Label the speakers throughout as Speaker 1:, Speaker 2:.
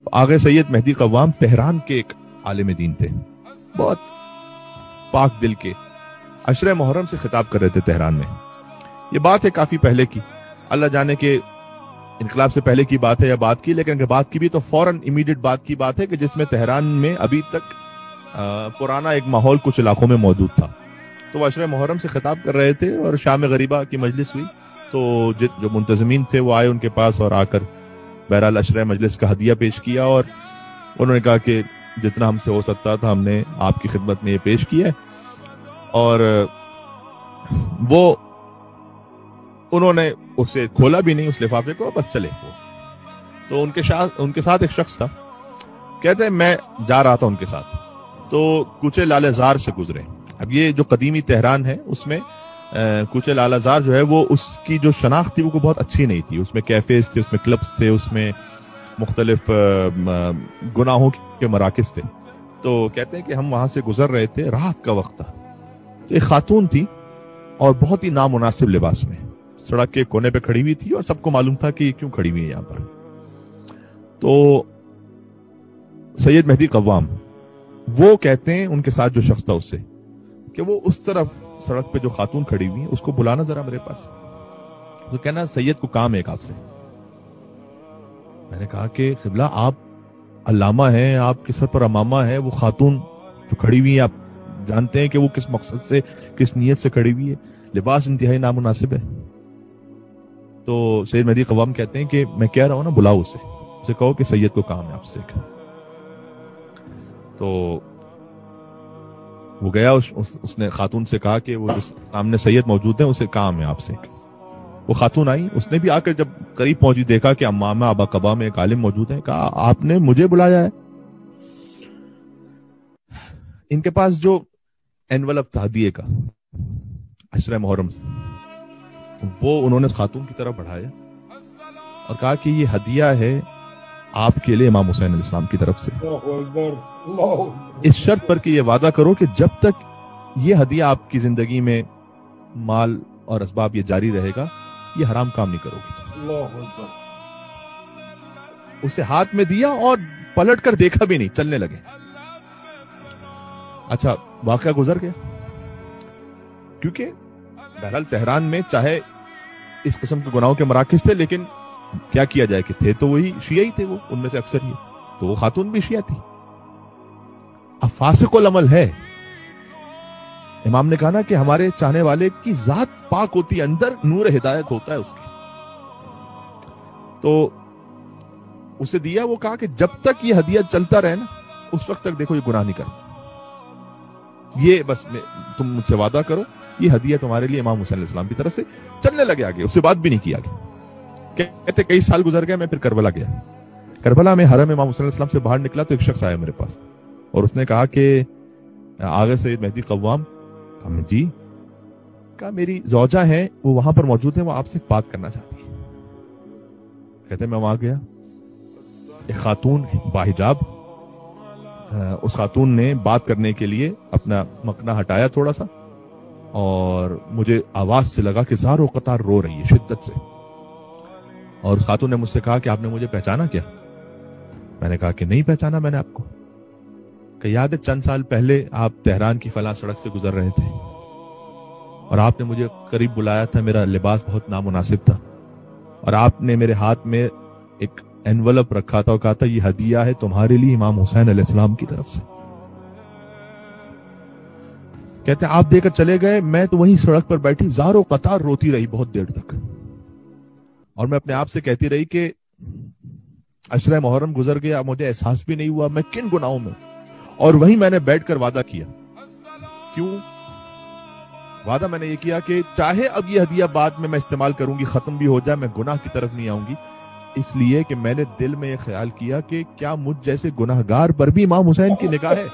Speaker 1: آغا سید مہدی قوام تہران کے ایک عالم دین تھے، بہت پاک دل کے، عشرہ محرم سے خطاب کر رہے تھے تہران میں۔ یہ بات ہے کافی پہلے کی، اللہ جانے کہ انقلاب سے پہلے کی بات ہے یا بات کی، لیکن اگر بات کی بھی تو فوراً امیڈیٹ بات کی بات ہے کہ جس میں تہران میں ابھی تک پرانا ایک ماحول کچھ علاقوں میں موجود تھا۔ تو وہ عشرہ محرم سے خطاب کر رہے تھے اور شام غریبہ کی مجلس ہوئی، تو جو منتظمین تھے وہ آئے ان کے پاس اور آ کر بہرحال عشرہ مجلس کا ہدیہ پیش کیا، اور انہوں نے کہا کہ جتنا ہم سے ہو سکتا تھا ہم نے آپ کی خدمت میں یہ پیش کیا ہے۔ اور وہ انہوں نے اسے کھولا بھی نہیں اس لفافے کو، بس چلے وہ۔ تو ان کے ساتھ ایک شخص تھا، کہتے ہیں میں جا رہا تھا ان کے ساتھ، تو کوچے لالے زار سے گزرے۔ اب یہ جو قدیمی تہران ہے اس میں کوچے لالہ زار جو ہے وہ اس کی جو شناخت تھی وہ بہت اچھی نہیں تھی، اس میں کیفیز تھے، اس میں کلبز تھے، اس میں مختلف گناہوں کے مراکز تھے۔ تو کہتے ہیں کہ ہم وہاں سے گزر رہے تھے، رات کا وقت تھا، تو ایک خاتون تھی اور بہت ہی نامناسب لباس میں سڑک کے کونے پہ کھڑی ہوئی تھی، اور سب کو معلوم تھا کہ یہ کیوں کھڑی ہوئی ہے یہاں پر۔ تو سید مہدی قوام وہ کہتے ہیں ان کے ساتھ جو شخص تھا اس سے کہ وہ اس طرف سڑک پہ جو خاتون کھڑی ہوئی ہے اس کو بلانا ذرا میرے پاس۔ تو کہنا سید کو کام ہے ایک آپ سے۔ میں نے کہا کہ قبلہ آپ علامہ ہیں، آپ کے سر پر امامہ ہے، وہ خاتون جو کھڑی ہوئی ہے آپ جانتے ہیں کہ وہ کس مقصد سے کس نیت سے کھڑی ہوئی ہے، لباس انتہائی نامناسب ہے۔ تو سید مہدی قوام کہتے ہیں کہ میں کہہ رہا ہوں نا بلاؤ اسے کہو کہ سید کو کام ہے آپ سے۔ تو وہ گیا، اس نے خاتون سے کہا کہ وہ جو سامنے سید موجود ہیں اسے کام ہے آپ سے۔ وہ خاتون آئی، اس نے بھی آ کر جب قریب پہنچی دیکھا کہ امامہ ابا قبا میں ایک عالم موجود ہے، کہا آپ نے مجھے بلایا ہے؟ ان کے پاس جو انویلپ تھا ہدیے کا عشرہ محرم سے، وہ انہوں نے خاتون کی طرف بڑھایا اور کہا کہ یہ ہدیہ ہے آپ کے لیے امام حسین علیہ السلام کی طرف سے، اس شرط پر کہ یہ وعدہ کرو کہ جب تک یہ ہدیہ آپ کی زندگی میں مال اور اسباب یہ جاری رہے گا یہ حرام کام نہیں کرو گے۔ اسے ہاتھ میں دیا اور پلٹ کر دیکھا بھی نہیں، چلنے لگے۔ اچھا واقعہ گزر گیا، کیونکہ بہرحال تہران میں چاہے اس قسم کے گناہوں کے مراکز تھے، لیکن کیا کیا جائے کہ تھے تو وہی شیعہ تھے، وہ ان میں سے اکثر ہی، تو وہ خاتون بھی شیعہ تھی۔ اب فاسق العمل ہے، امام نے کہا نا کہ ہمارے چاہنے والے کی ذات پاک ہوتی ہے، اندر نور ہدایت ہوتا ہے اس کے۔ تو اسے دیا، وہ کہا کہ جب تک یہ ہدیہ چلتا رہے نا اس وقت تک دیکھو یہ گناہ نہیں کرنا، یہ بس تم مجھ سے وعدہ کرو یہ ہدیہ تمہارے لیے امام حسین علیہ السلام کی طرف سے۔ چلنے لگے آگے، اس سے بات بھی نہیں کی آگے۔ کہتے کئی سال گزر گئے، میں پھر کربلا گیا۔ کربلا میں حرم امام حسین علیہ السلام سے باہر نکلا تو ایک شخص آیا میرے پاس اور اس نے کہا کہ آغا سید مہدی قوام۔ کہا جی، کہا میری زوجہ ہیں وہ وہاں پر موجود ہیں، وہ آپ سے بات کرنا چاہتی ہیں۔ کہتے میں وہاں گیا، ایک خاتون باحجاب، اس خاتون نے بات کرنے کے لیے اپنا مکنا ہٹایا تھوڑا سا، اور مجھے آواز سے لگا کہ زار و قطار رو رہی ہے شدت سے، اور اس خاتون نے مجھ سے کہا کہ آپ نے مجھے پہچانا کیا؟ میں نے کہا کہ نہیں پہچانا میں نے آپ کو۔ کہ یاد ہے چند سال پہلے آپ تہران کی فلاں سڑک سے گزر رہے تھے اور آپ نے مجھے قریب بلایا تھا، میرا لباس بہت نامناسب تھا، اور آپ نے میرے ہاتھ میں ایک انویلپ رکھا تھا اور کہا تھا یہ ہدیہ ہے تمہارے لیے امام حسین علیہ السلام کی طرف سے۔ کہتے ہیں آپ دے کر چلے گئے، میں تو وہیں سڑک پر بیٹھی زار و قطار روتی رہی بہت دیر تک، اور میں اپنے آپ سے کہتی رہی کہ عشرہ محرم گزر گیا، مجھے احساس بھی نہیں ہوا میں کن گناہوں میں۔ اور وہیں میں نے بیٹھ کر وعدہ کیا۔ کیوں وعدہ میں نے یہ کیا کہ چاہے اب یہ ہدیہ بعد میں استعمال کروں گی، ختم بھی ہو جائے، میں گناہ کی طرف نہیں آؤں گی، اس لیے کہ میں نے دل میں یہ خیال کیا کہ کیا مجھ جیسے گناہگار پر بھی امام حسین کی نگاہ ہے؟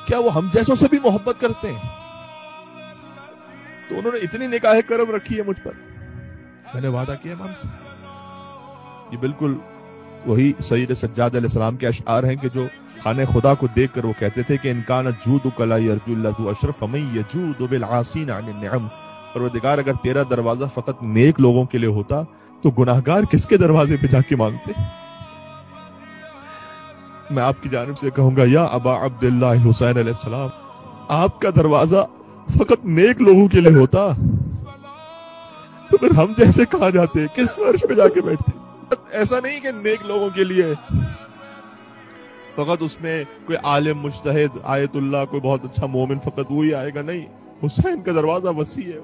Speaker 1: کیا وہ ہم جیسوں سے بھی محبت کرتے ہیں؟ تو انہوں نے اتنی نگاہ کرم رکھی ہے مجھ پر، میں نے وعدہ کیا امام سے۔ یہ بالکل وہی سید سجاد علیہ السلام کے اشعار ہیں کہ جو خانہ خدا کو دیکھ کر وہ کہتے تھے کہ انکان جودک لا یرجو اللہ ذو اشرف فمن یجود بالعاصین عن النعم۔ پروردگار اگر تیرا دروازہ فقط نیک لوگوں کے لیے ہوتا تو گناہگار کس کے دروازے پہ جا کے مانگتے؟ میں آپ کی جانب سے کہوں گا یا ابا عبداللہ حسین علیہ السلام، آپ کا دروازہ فقط نیک لوگوں کے لیے ہوتا تو پھر ہم جیسے کہاں جاتے، کس فرش پہ جا کے بیٹھتے؟ ایسا نہیں کہ نیک لوگوں کے لیے فقط اس میں کوئی عالم مجتہد آیت اللہ کوئی بہت اچھا مومن فقط وہی آئے گا، نہیں، حسین کا دروازہ وسیع ہے.